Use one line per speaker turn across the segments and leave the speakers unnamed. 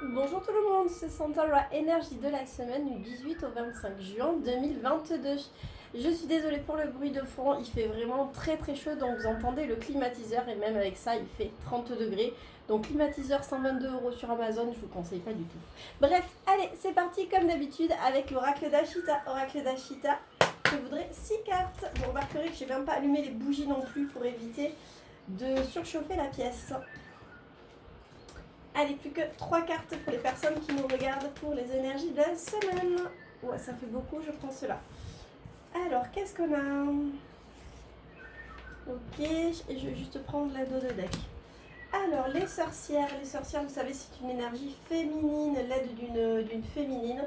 Bonjour tout le monde, c'est Santara énergie de la semaine du 18 au 25 juin 2022. Je suis désolée pour le bruit de fond, il fait vraiment très très chaud, donc vous entendez le climatiseur et même avec ça il fait 30 degrés. Donc climatiseur 122 € sur Amazon, je vous conseille pas du tout. Bref, allez c'est parti comme d'habitude avec l'oracle d'Ashita. Oracle d'Ashita, je voudrais 6 cartes. Vous remarquerez que j'ai même pas allumé les bougies non plus pour éviter de surchauffer la pièce. Allez, plus que 3 cartes pour les personnes qui nous regardent pour les énergies de la semaine. Ouais, ça fait beaucoup, je prends cela. Alors, qu'est-ce qu'on a? Ok, et je vais juste prendre la dos de deck. Alors, les sorcières, vous savez, c'est une énergie féminine, l'aide d'une féminine.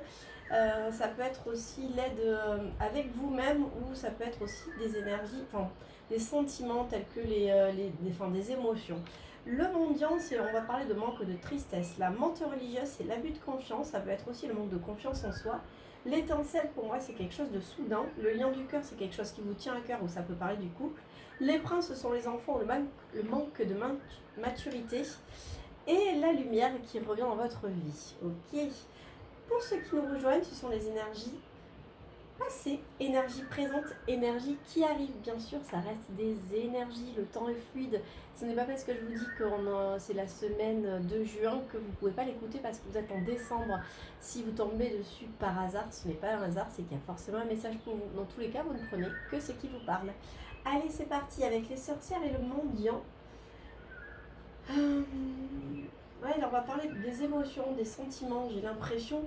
Ça peut être aussi l'aide avec vous-même ou ça peut être aussi des énergies, enfin des sentiments tels que des émotions. Le mendiant, on va parler de manque de tristesse. La menthe religieuse, c'est l'abus de confiance. Ça peut être aussi le manque de confiance en soi. L'étincelle, pour moi, c'est quelque chose de soudain. Le lien du cœur, c'est quelque chose qui vous tient à cœur ou ça peut parler du couple. Les princes, ce sont les enfants, le manque de maturité. Et la lumière qui revient dans votre vie. Ok. Pour ceux qui nous rejoignent, ce sont les énergies passées, énergie présente, énergie qui arrive. Bien sûr, ça reste des énergies, le temps est fluide. Ce n'est pas parce que je vous dis que c'est la semaine de juin que vous ne pouvez pas l'écouter parce que vous êtes en décembre. Si vous tombez dessus par hasard, ce n'est pas un hasard, c'est qu'il y a forcément un message pour vous. Dans tous les cas, vous ne prenez que ce qui vous parle. Allez, c'est parti avec les sorcières et le mendiant. Ouais, alors on va parler des émotions, des sentiments. J'ai l'impression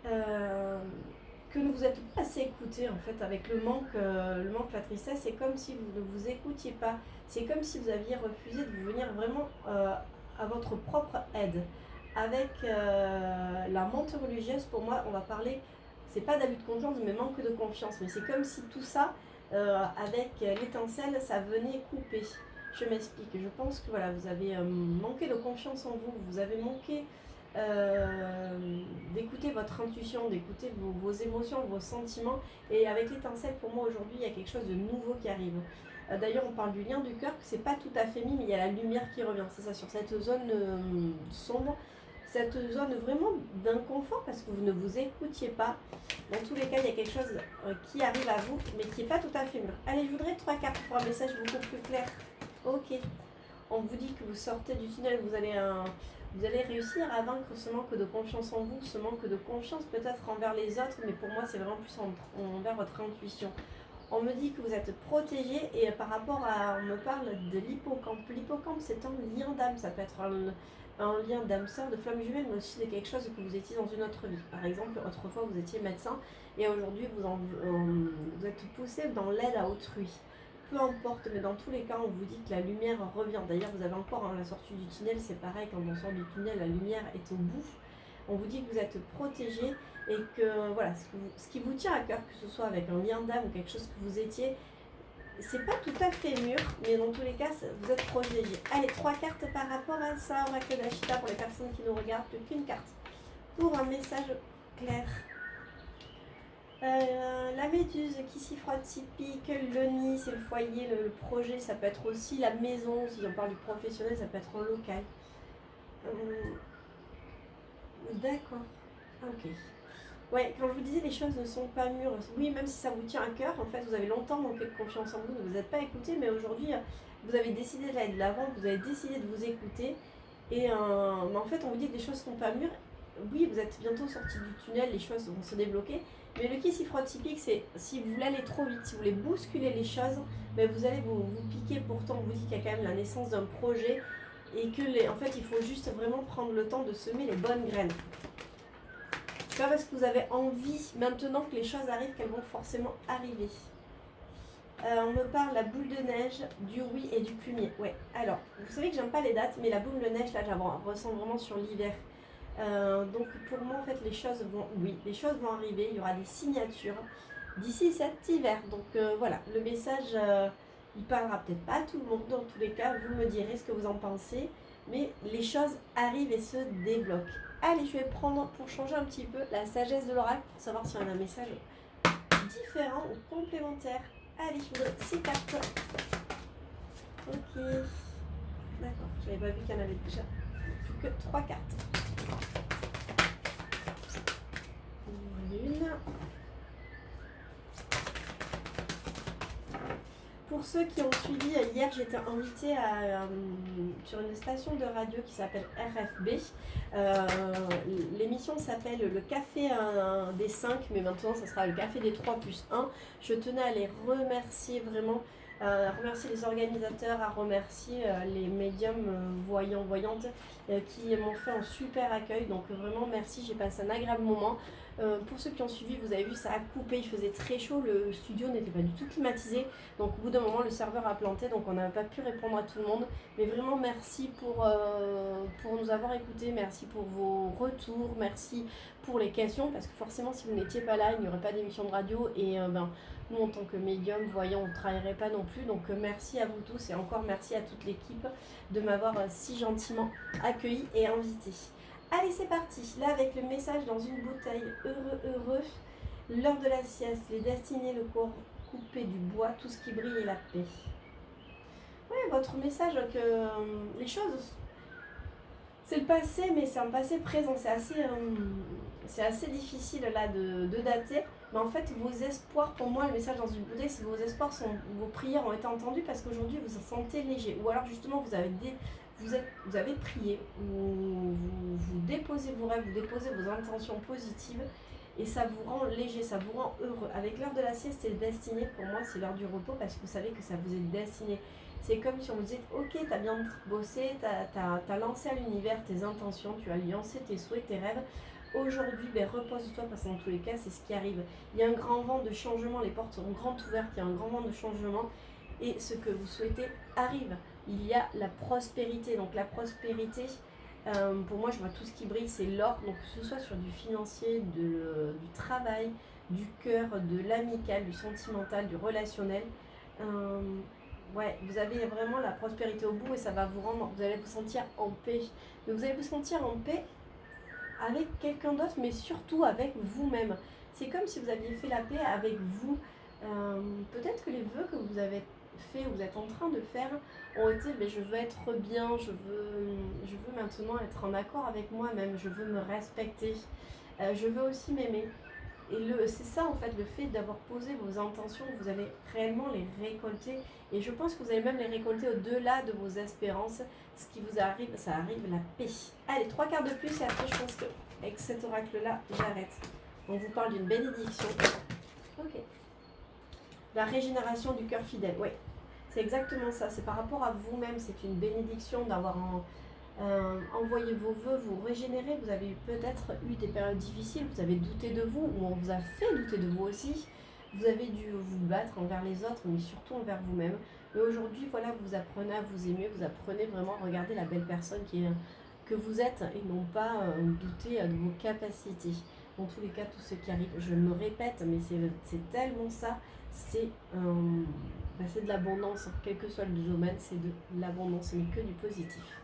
que vous êtes pas assez écouté en fait avec le manque, la tristesse. C'est comme si vous ne vous écoutiez pas. C'est comme si vous aviez refusé de vous venir vraiment à votre propre aide. Avec la menthe religieuse, pour moi, on va parler, c'est pas d'abus de confiance, mais manque de confiance. Mais c'est comme si tout ça, avec l'étincelle, ça venait couper. Je m'explique. Je pense que voilà, vous avez manqué de confiance en vous, vous avez manqué d'écouter votre intuition, d'écouter vos émotions, vos sentiments. Et avec l'étincelle, pour moi aujourd'hui, il y a quelque chose de nouveau qui arrive. D'ailleurs, on parle du lien du cœur, que c'est pas tout à fait mis, mais il y a la lumière qui revient. C'est ça, sur cette zone sombre, cette zone vraiment d'inconfort parce que vous ne vous écoutiez pas. Dans tous les cas, il y a quelque chose qui arrive à vous, mais qui n'est pas tout à fait mûr. Allez, je voudrais 3 cartes pour un message beaucoup plus clair. Ok. On vous dit que vous sortez du tunnel, vous allez réussir à vaincre ce manque de confiance en vous, ce manque de confiance peut-être envers les autres, mais pour moi c'est vraiment plus envers votre intuition. On me dit que vous êtes protégé et par rapport à, on me parle de l'hippocampe. L'hippocampe c'est un lien d'âme, ça peut être un lien d'âme sœur, de flamme jumelle, mais aussi de quelque chose que vous étiez dans une autre vie. Par exemple, autrefois vous étiez médecin et aujourd'hui vous êtes poussé dans l'aide à autrui. Peu importe, mais dans tous les cas, on vous dit que la lumière revient. D'ailleurs, vous avez encore la sortie du tunnel, c'est pareil, quand on sort du tunnel, la lumière est au bout. On vous dit que vous êtes protégé et que voilà, ce qui vous tient à cœur, que ce soit avec un lien d'âme ou quelque chose que vous étiez, c'est pas tout à fait mûr, mais dans tous les cas, vous êtes protégé. Allez, 3 cartes par rapport à ça, oracle d'Ashita pour les personnes qui nous regardent, plus qu'une carte pour un message clair. La méduse qui s'y frotte, s'y pique, le nid, c'est le foyer, le projet, ça peut être aussi la maison, si on parle du professionnel, ça peut être un local. D'accord, ok. Ouais, quand je vous disais les choses ne sont pas mûres, oui, même si ça vous tient à cœur, en fait, vous avez longtemps manqué de confiance en vous, ne vous êtes pas écouté, mais aujourd'hui, vous avez décidé d'aller de l'avant, vous avez décidé de vous écouter, et mais en fait, on vous dit que les choses ne sont pas mûres. Oui, vous êtes bientôt sorti du tunnel, les choses vont se débloquer, mais le qui s'y frotte typique, c'est si vous voulez aller trop vite, si vous voulez bousculer les choses, ben vous allez vous piquer. Pourtant, on vous dit qu'il y a quand même la naissance d'un projet, et que en fait, il faut juste vraiment prendre le temps de semer les bonnes graines. C'est pas parce que vous avez envie maintenant que les choses arrivent qu'elles vont forcément arriver. On me parle la boule de neige, du oui et du plumier. Ouais, alors, vous savez que j'aime pas les dates, mais la boule de neige, là, je la ressens vraiment sur l'hiver. Donc pour moi, en fait, les choses vont arriver. Il y aura des signatures d'ici cet hiver. Donc voilà, le message, il parlera peut-être pas à tout le monde. Dans tous les cas, vous me direz ce que vous en pensez. Mais les choses arrivent et se débloquent. Allez, je vais prendre pour changer un petit peu la sagesse de l'oracle pour savoir s'il y a un message différent ou complémentaire. Allez, je voudrais 6 cartes. Ok. D'accord, j'avais pas vu qu'il y en avait déjà. Plus que 3 cartes. Pour ceux qui ont suivi, hier j'étais invitée sur une station de radio qui s'appelle RFB. L'émission s'appelle le Café des 5, mais maintenant ça sera le Café des 3 plus 1. Je tenais à les remercier vraiment, à remercier les organisateurs, à remercier les médiums voyants, voyantes qui m'ont fait un super accueil. Donc vraiment merci, j'ai passé un agréable moment. Pour ceux qui ont suivi, vous avez vu, ça a coupé, il faisait très chaud, le studio n'était pas du tout climatisé. Donc au bout d'un moment, le serveur a planté, donc on n'a pas pu répondre à tout le monde. Mais vraiment, merci pour nous avoir écoutés, merci pour vos retours, merci pour les questions, parce que forcément, si vous n'étiez pas là, il n'y aurait pas d'émission de radio. Et nous, en tant que médium, voyant, on ne travaillerait pas non plus. Donc merci à vous tous et encore merci à toute l'équipe de m'avoir si gentiment accueilli et invité. Allez, c'est parti. Là, avec le message dans une bouteille. Heureux, heureux. L'heure de la sieste. Les destinées, le corps coupé du bois. Tout ce qui brille et la paix. Ouais, votre message que les choses... C'est le passé, mais c'est un passé présent. C'est assez difficile là de dater. Mais en fait, vos espoirs, pour moi, le message dans une bouteille, c'est que vos espoirs, vos prières ont été entendues parce qu'aujourd'hui, vous vous sentez léger. Ou alors, justement, vous avez prié, vous déposez vos rêves, vous déposez vos intentions positives et ça vous rend léger, ça vous rend heureux. Avec l'heure de la sieste et destiné, pour moi, c'est l'heure du repos parce que vous savez que ça vous est destiné. C'est comme si on vous disait, ok, t'as bien bossé, t'as lancé à l'univers tes intentions, tu as lancé tes souhaits, tes rêves. Aujourd'hui, repose-toi parce que dans tous les cas, c'est ce qui arrive. Il y a un grand vent de changement, les portes seront grandes ouvertes, il y a un grand vent de changement et ce que vous souhaitez arrive. Il y a la prospérité. Donc la prospérité, pour moi, je vois tout ce qui brille, c'est l'or. Donc que ce soit sur du financier, du travail, du cœur, de l'amical, du sentimental, du relationnel. Ouais, vous avez vraiment la prospérité au bout et ça va vous rendre, vous allez vous sentir en paix. Mais vous allez vous sentir en paix avec quelqu'un d'autre, mais surtout avec vous-même. C'est comme si vous aviez fait la paix avec vous. Peut-être que les vœux que vous avez fait, vous êtes en train de faire, ont été, mais je veux être bien, je veux maintenant être en accord avec moi-même, je veux me respecter, je veux aussi m'aimer. Et c'est ça en fait, le fait d'avoir posé vos intentions, vous allez réellement les récolter. Et je pense que vous allez même les récolter au-delà de vos espérances. Ce qui vous arrive, ça arrive la paix. Allez, 3 quarts de plus et après je pense qu'avec cet oracle-là, j'arrête. On vous parle d'une bénédiction. Ok. La régénération du cœur fidèle, oui. C'est exactement ça, c'est par rapport à vous-même, c'est une bénédiction d'avoir envoyé vos vœux, vous régénérer. Vous avez peut-être eu des périodes difficiles, vous avez douté de vous, ou on vous a fait douter de vous aussi. Vous avez dû vous battre envers les autres, mais surtout envers vous-même. Mais aujourd'hui, voilà, vous apprenez à vous aimer, vous apprenez vraiment à regarder la belle personne que vous êtes et non pas douter de vos capacités. Dans tous les cas, tout ce qui arrive, je me répète, mais c'est tellement ça, c'est de l'abondance, quel que soit le domaine, c'est de l'abondance, mais que du positif.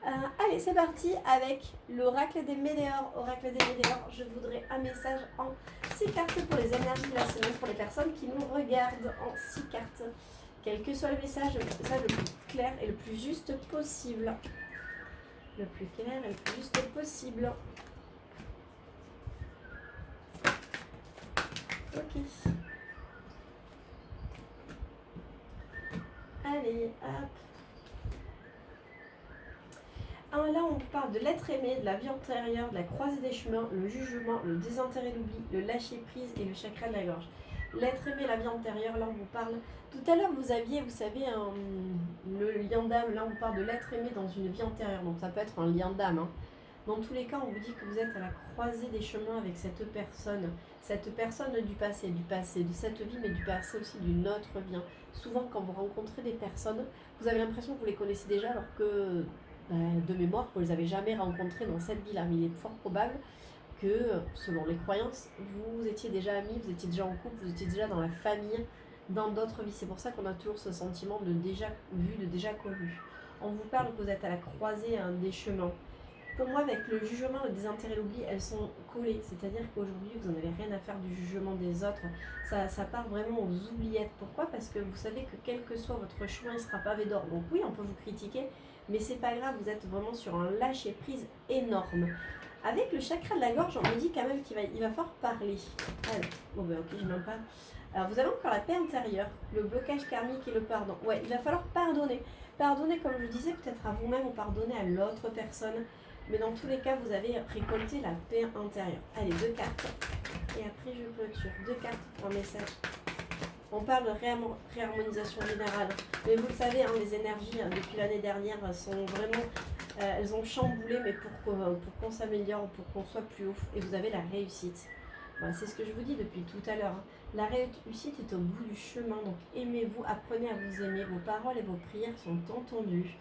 Allez, c'est parti avec l'oracle des météores. Oracle des météores, je voudrais un message en 6 cartes pour les énergies de la semaine, pour les personnes qui nous regardent en 6 cartes. Quel que soit le message le plus clair et le plus juste possible. Le plus clair et le plus juste possible. Ok. Allez, hop. Là, on parle de l'être aimé, de la vie antérieure, de la croisée des chemins, le jugement, le désintérêt, l'oubli, le lâcher prise et le chakra de la gorge. L'être aimé, la vie antérieure, là on vous parle. Tout à l'heure vous aviez, vous savez, le lien d'âme, là on parle de l'être aimé dans une vie antérieure, donc ça peut être un lien d'âme. Hein. Dans tous les cas, on vous dit que vous êtes à la croisée des chemins avec cette personne du passé, de cette vie, mais du passé aussi d'une autre vie. Souvent, quand vous rencontrez des personnes, vous avez l'impression que vous les connaissez déjà, alors que de mémoire, vous ne les avez jamais rencontrées dans cette vie-là. Mais il est fort probable que, selon les croyances, vous étiez déjà amis, vous étiez déjà en couple, vous étiez déjà dans la famille, dans d'autres vies. C'est pour ça qu'on a toujours ce sentiment de déjà vu, de déjà connu. On vous parle que vous êtes à la croisée des chemins. Pour moi, avec le jugement, le désintérêt, l'oubli, elles sont collées. C'est-à-dire qu'aujourd'hui, vous n'en avez rien à faire du jugement des autres. Ça part vraiment aux oubliettes. Pourquoi ? Parce que vous savez que quel que soit votre chemin, il sera pavé d'or. Donc oui, on peut vous critiquer, mais c'est pas grave, vous êtes vraiment sur un lâcher-prise énorme. Avec le chakra de la gorge, on me dit quand même qu'il va falloir parler. Alors, bon ben ok, je n'en parle. Alors vous avez encore la paix intérieure, le blocage karmique et le pardon. Ouais, il va falloir pardonner. Pardonner, comme je disais, peut-être à vous-même ou pardonner à l'autre personne. Mais dans tous les cas, vous avez récolté la paix intérieure. Allez, 2 cartes. Et après, je clôture. 2 cartes pour un message. On parle de réharmonisation générale. Mais vous le savez, hein, les énergies, depuis l'année dernière, sont vraiment... elles ont chamboulé, mais pour qu'on s'améliore, pour qu'on soit plus haut. Et vous avez la réussite. Voilà, c'est ce que je vous dis depuis tout à l'heure. Hein. La réussite est au bout du chemin. Donc aimez-vous, apprenez à vous aimer. Vos paroles et vos prières sont entendues.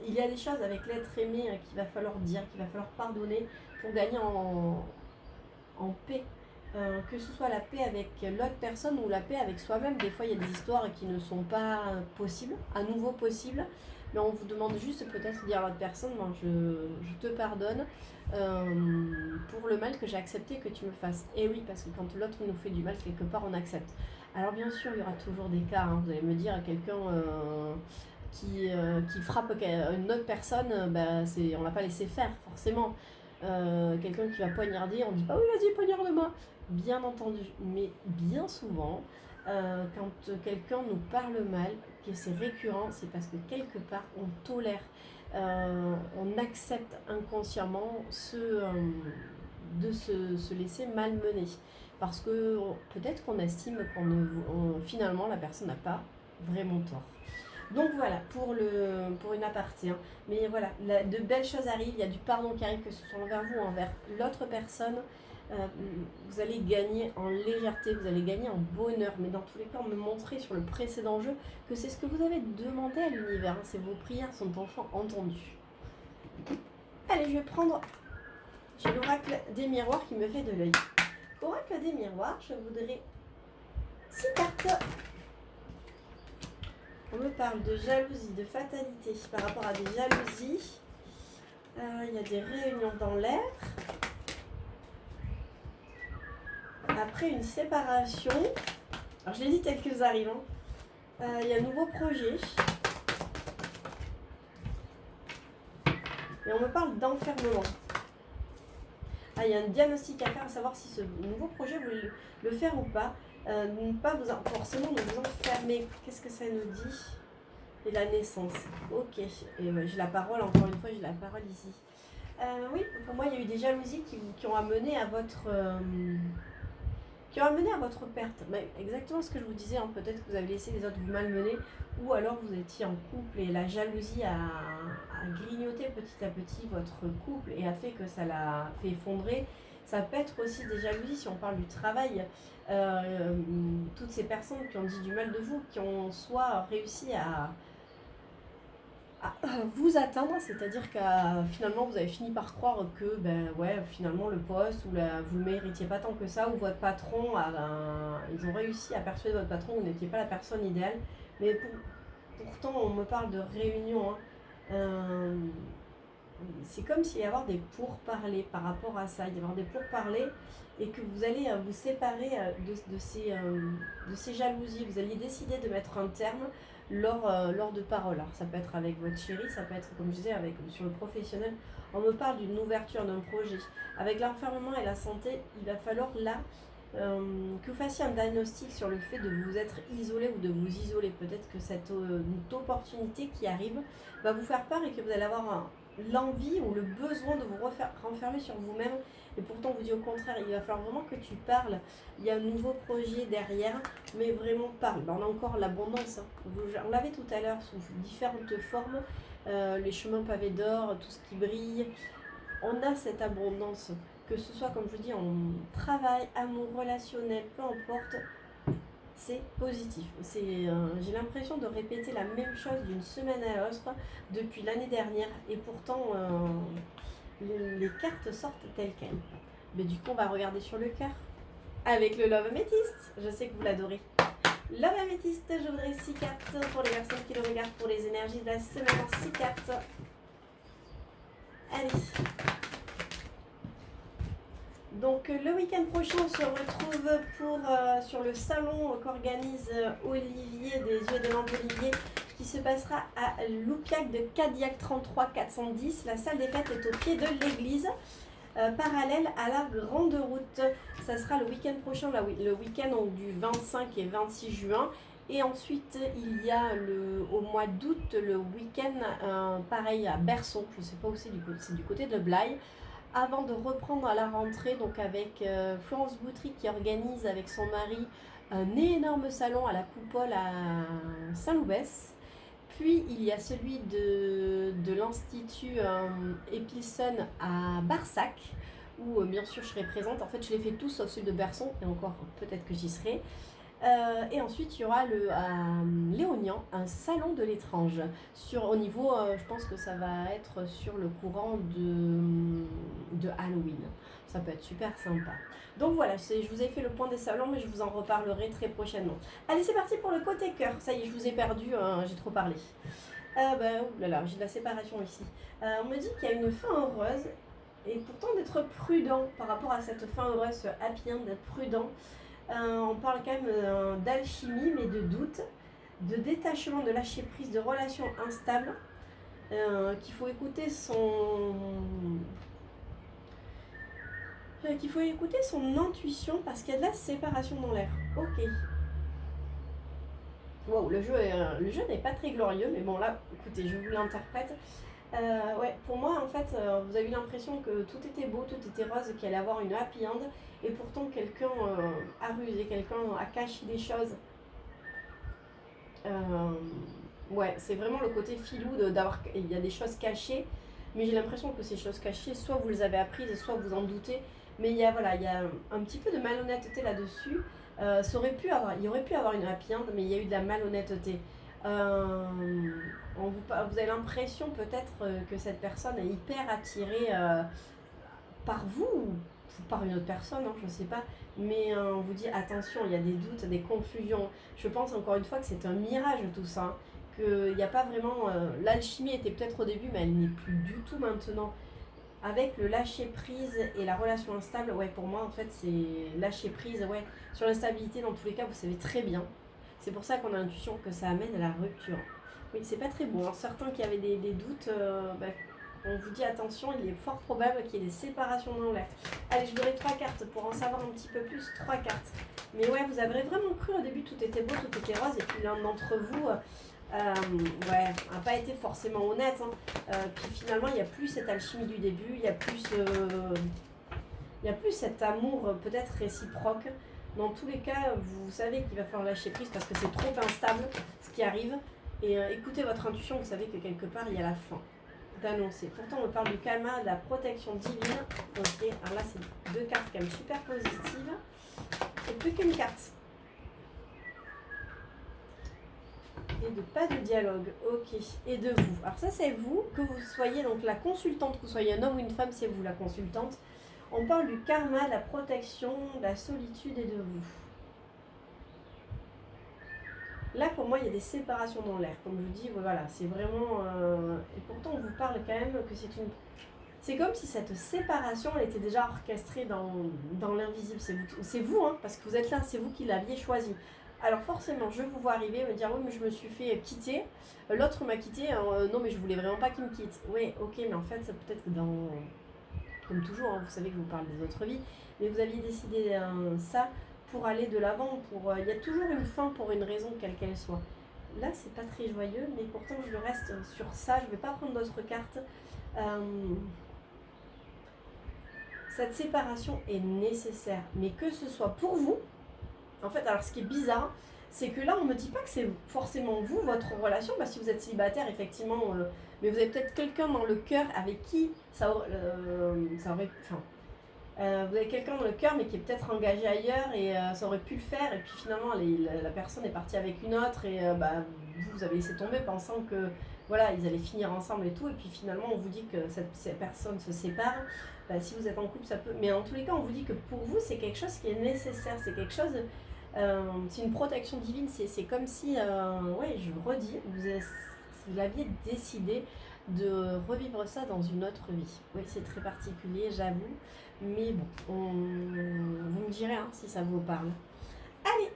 Il y a des choses avec l'être aimé qu'il va falloir dire, qu'il va falloir pardonner pour gagner en paix. Que ce soit la paix avec l'autre personne ou la paix avec soi-même. Des fois, il y a des histoires qui ne sont pas possibles, à nouveau possibles. Mais on vous demande juste peut-être de dire à l'autre personne, bon, je te pardonne pour le mal que j'ai accepté que tu me fasses. Et oui, parce que quand l'autre nous fait du mal, quelque part, on accepte. Alors bien sûr, il y aura toujours des cas. Hein, vous allez me dire à quelqu'un... qui frappe une autre personne, on l'a pas laissé faire, forcément. Quelqu'un qui va poignarder, on dit pas oui, vas-y, poignarde-moi. Bien entendu, mais bien souvent, quand quelqu'un nous parle mal, que c'est récurrent, c'est parce que quelque part, on tolère, on accepte inconsciemment de se laisser malmener. Parce que peut-être qu'on estime finalement, la personne n'a pas vraiment tort. Donc voilà, pour une aparté. Hein. Mais voilà, de belles choses arrivent, il y a du pardon qui arrive, que ce soit envers vous, envers l'autre personne. Vous allez gagner en légèreté, vous allez gagner en bonheur. Mais dans tous les cas, on me montrait sur le précédent jeu que c'est ce que vous avez demandé à l'univers. Hein. C'est vos prières sont enfin entendues. Allez, je vais prendre... J'ai l'oracle des miroirs qui me fait de l'œil. Oracle des miroirs, je voudrais 6 cartes. On me parle de jalousie, de fatalité par rapport à des jalousies. Il y a des réunions dans l'air. Après une séparation. Alors je les dis telles qu'elles arrivent. Hein. Il y a un nouveau projet. Et on me parle d'enfermement. Il y a un diagnostic à faire, à savoir si ce nouveau projet, vous voulez le faire ou pas. Pas forcément de vous enfermer. Qu'est-ce que ça nous dit? Et la naissance. Ok. Et j'ai la parole, encore une fois, j'ai la parole ici. Oui, pour moi, il y a eu des jalousies qui ont amené à votre... perte. Mais exactement ce que je vous disais, hein, peut-être que vous avez laissé les autres vous malmener, ou alors vous étiez en couple et la jalousie a grignoté petit à petit votre couple et a fait que ça l'a fait effondrer. Ça peut être aussi des jalousies si on parle du travail. Toutes ces personnes qui ont dit du mal de vous, qui ont soit réussi à vous atteindre, c'est-à-dire que finalement vous avez fini par croire que finalement le poste ou vous ne le méritiez pas tant que ça, ou votre patron ils ont réussi à persuader votre patron que vous n'étiez pas la personne idéale, mais pourtant on me parle de réunion. Hein. C'est comme s'il y avait des pourparlers par rapport à ça, il y avoir des pourparlers et que vous allez vous séparer de ces jalousies, vous alliez décider de mettre un terme lors de paroles. Alors ça peut être avec votre chéri, ça peut être comme je disais sur le professionnel. On me parle d'une ouverture d'un projet. Avec l'enfermement et la santé, il va falloir là que vous fassiez un diagnostic sur le fait de vous être isolé ou de vous isoler. Peut-être que cette opportunité qui arrive va vous faire peur et que vous allez avoir l'envie ou le besoin de vous renfermer sur vous-même. Et pourtant, on vous dit au contraire, il va falloir vraiment que tu parles. Il y a un nouveau projet derrière, mais vraiment parle. On a encore l'abondance. Hein. On l'avait tout à l'heure sous différentes formes. Les chemins pavés d'or, tout ce qui brille. On a cette abondance. Que ce soit, comme je vous dis, en travail, amour, relationnel, peu importe, c'est positif. J'ai l'impression de répéter la même chose d'une semaine à l'autre depuis l'année dernière. Et pourtant... les cartes sortent telles quelles. Mais du coup, on va regarder sur le cœur avec le Love Améthyste. Je sais que vous l'adorez. Love Améthyste, je voudrais 6 cartes pour les personnes qui le regardent pour les énergies de la semaine. 6 cartes. Allez. Donc le week-end prochain, on se retrouve sur le salon qu'organise Olivier des Yeux de Lampe Olivier qui se passera à Loupiac de Cadillac 33 410. La salle des fêtes est au pied de l'église, parallèle à la grande route. Ça sera le week-end prochain, le week-end du 25 et 26 juin. Et ensuite, il y a au mois d'août, le week-end, pareil, à Berson, je ne sais pas où c'est du côté de Blaye, avant de reprendre à la rentrée, donc avec Florence Boutry qui organise avec son mari un énorme salon à la Coupole à Saint-Loubès. Puis, il y a celui de l'Institut Epilson à Barsac, où bien sûr je serai présente. En fait, je les fais tous sauf celui de Berson, et encore peut-être que j'y serai. Et ensuite, il y aura à Léognan un salon de l'étrange. Au niveau, je pense que ça va être sur le courant de Halloween. Ça peut être super sympa. Donc voilà, je vous ai fait le point des salons, mais je vous en reparlerai très prochainement. Allez, c'est parti pour le côté cœur. Ça y est, je vous ai perdu, j'ai trop parlé. Oulala, j'ai de la séparation ici. On me dit qu'il y a une fin heureuse, et pourtant d'être prudent par rapport à cette fin heureuse, ce happy end, d'être prudent. On parle quand même d'alchimie, mais de doute, de détachement, de lâcher prise, de relations instables, qu'il faut écouter son intuition parce qu'il y a de la séparation dans l'air. Ok. Wow, le jeu n'est pas très glorieux, mais bon là, écoutez, je vous l'interprète. Ouais, pour moi, en fait, vous avez eu l'impression que tout était beau, tout était rose, qu'il allait avoir une happy end, et pourtant quelqu'un a rusé, quelqu'un a caché des choses. Ouais, c'est vraiment le côté filou il y a des choses cachées, mais j'ai l'impression que ces choses cachées, soit vous les avez apprises, soit vous en doutez, mais il y a un petit peu de malhonnêteté là-dessus. Il y aurait pu avoir une happy end, mais il y a eu de la malhonnêteté. Vous avez l'impression peut-être que cette personne est hyper attirée par vous ou par une autre personne, hein, je ne sais pas, mais on vous dit attention, il y a des doutes, des confusions. Je pense encore une fois que c'est un mirage tout ça, hein, qu'il n'y a pas vraiment... l'alchimie était peut-être au début, mais elle n'est plus du tout maintenant. Avec le lâcher prise et la relation instable, ouais, pour moi en fait c'est lâcher prise, ouais, sur l'instabilité dans tous les cas, vous savez très bien. C'est pour ça qu'on a l'intuition que ça amène à la rupture. Oui, c'est pas très bon. Alors, certains qui avaient des doutes, on vous dit attention, il est fort probable qu'il y ait des séparations dans l'air. Allez, je donnerai 3 cartes pour en savoir un petit peu plus. 3 cartes. Mais ouais, vous avez vraiment cru au début, tout était beau, tout était rose, et puis l'un d'entre vous... n'a pas été forcément honnête. Puis finalement, il n'y a plus cette alchimie du début, il n'y a plus cet amour peut-être réciproque. Dans tous les cas, vous savez qu'il va falloir lâcher prise parce que c'est trop instable ce qui arrive. Et écoutez votre intuition, vous savez que quelque part, il y a la fin d'annoncer. Pourtant, on parle du karma, de la protection divine. Ok, alors là, c'est 2 cartes quand même super positives. Et plus qu'une carte. Et de pas de dialogue, ok. Et de vous. Alors ça c'est vous, que vous soyez donc la consultante, que vous soyez un homme ou une femme, c'est vous la consultante. On parle du karma, de la protection, de la solitude et de vous. Là pour moi il y a des séparations dans l'air. Comme je vous dis, voilà, c'est vraiment... Et pourtant on vous parle quand même que c'est une... C'est comme si cette séparation elle était déjà orchestrée dans l'invisible. C'est vous, hein, parce que vous êtes là, c'est vous qui l'aviez choisi. Alors forcément, je vous vois arriver, me dire oui mais je me suis fait quitter, l'autre m'a quitté, non mais je voulais vraiment pas qu'il me quitte. Oui, ok, mais en fait, c'est peut-être comme toujours, hein, vous savez que je vous parle des autres vies, mais vous aviez décidé ça pour aller de l'avant, il y a toujours une fin pour une raison quelle qu'elle soit. Là, c'est pas très joyeux, mais pourtant je reste sur ça, je vais pas prendre d'autres cartes. Cette séparation est nécessaire, mais que ce soit pour vous. En fait, alors ce qui est bizarre, c'est que là, on ne me dit pas que c'est forcément vous, votre relation, parce que si vous êtes célibataire, effectivement, mais vous avez peut-être quelqu'un dans le cœur avec qui ça aurait... vous avez quelqu'un dans le cœur, mais qui est peut-être engagé ailleurs, et ça aurait pu le faire, et puis finalement, la personne est partie avec une autre, et vous avez laissé tomber, pensant que, voilà, ils allaient finir ensemble et tout, et puis finalement, on vous dit que cette personne se sépare. Si vous êtes en couple, ça peut... Mais en tous les cas, on vous dit que pour vous, c'est quelque chose qui est nécessaire, c'est quelque chose... c'est une protection divine, c'est comme si, ouais, je redis, vous aviez décidé de revivre ça dans une autre vie. Oui, c'est très particulier, j'avoue, mais bon, vous me direz hein, si ça vous parle. Allez,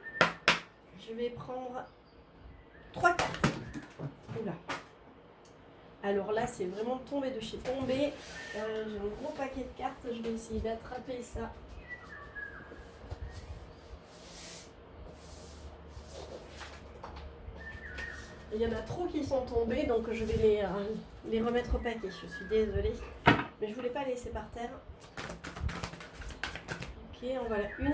je vais prendre 3 cartes. Oula. Alors là, c'est vraiment tombé de chez tombé. J'ai un gros paquet de cartes. Je vais essayer d'attraper ça. Il y en a trop qui sont tombés, donc je vais les remettre au paquet. Je suis désolée. Mais je ne voulais pas laisser par terre. Ok, en voilà une.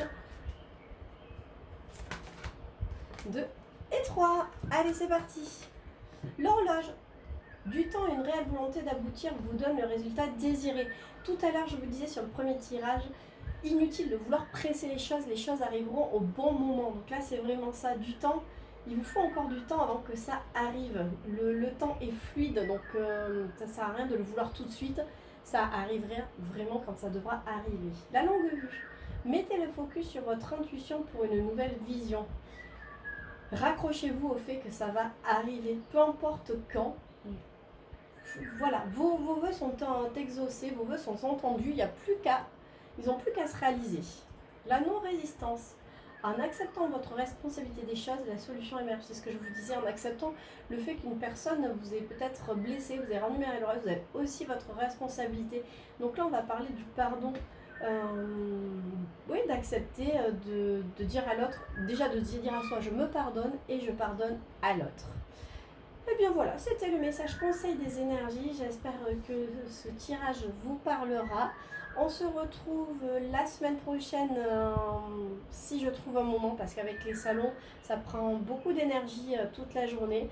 2 et 3. Allez, c'est parti. L'horloge du temps et une réelle volonté d'aboutir vous donne le résultat désiré. Tout à l'heure, je vous disais sur le premier tirage, inutile de vouloir presser les choses arriveront au bon moment. Donc là, c'est vraiment ça, du temps. Il vous faut encore du temps avant que ça arrive. Le temps est fluide, donc ça ne sert à rien de le vouloir tout de suite. Ça arrivera vraiment quand ça devra arriver. La longue vue. Mettez le focus sur votre intuition pour une nouvelle vision. Raccrochez-vous au fait que ça va arriver, peu importe quand. Voilà, vos vœux sont exaucés, vos vœux sont entendus, ils n'ont plus qu'à se réaliser. La non-résistance. En acceptant votre responsabilité des choses, la solution émerge. C'est ce que je vous disais, en acceptant le fait qu'une personne vous ait peut-être blessé, vous ait rendu malheureuse, vous avez aussi votre responsabilité. Donc là, on va parler du pardon. Oui, d'accepter, de dire à l'autre, déjà de dire à soi, je me pardonne et je pardonne à l'autre. Et bien voilà, c'était le message conseil des énergies. J'espère que ce tirage vous parlera. On se retrouve la semaine prochaine si je trouve un moment, parce qu'avec les salons, ça prend beaucoup d'énergie toute la journée.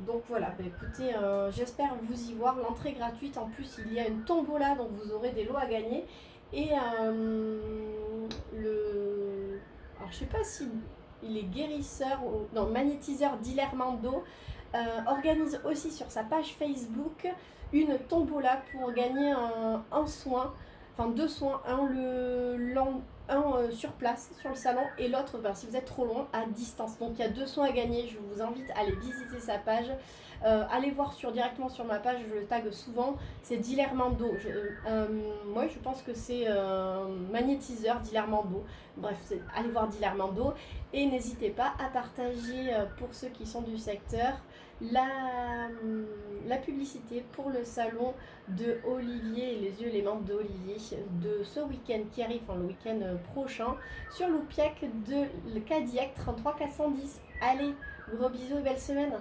Donc voilà, écoutez, j'espère vous y voir. L'entrée est gratuite, en plus il y a une tombola, donc vous aurez des lots à gagner. Et alors je sais pas si il est guérisseur ou non, magnétiseur d'Ilermando, organise aussi sur sa page Facebook une tombola pour gagner un soin, enfin 2 soins, un sur place sur le salon et l'autre si vous êtes trop loin à distance. Donc il y a 2 soins à gagner. Je vous invite à aller visiter sa page. Allez voir directement sur ma page, je le tag souvent, c'est Dilermando. Moi je pense que c'est magnétiseur Dilermando. Bref, allez voir Dilermando et n'hésitez pas à partager pour ceux qui sont du secteur la publicité pour le salon de Olivier et les yeux les membres d'Olivier de ce week-end qui arrive, enfin le week-end prochain, sur l'Oupiac de le Cadillac 33 410. Allez, gros bisous et belle semaine.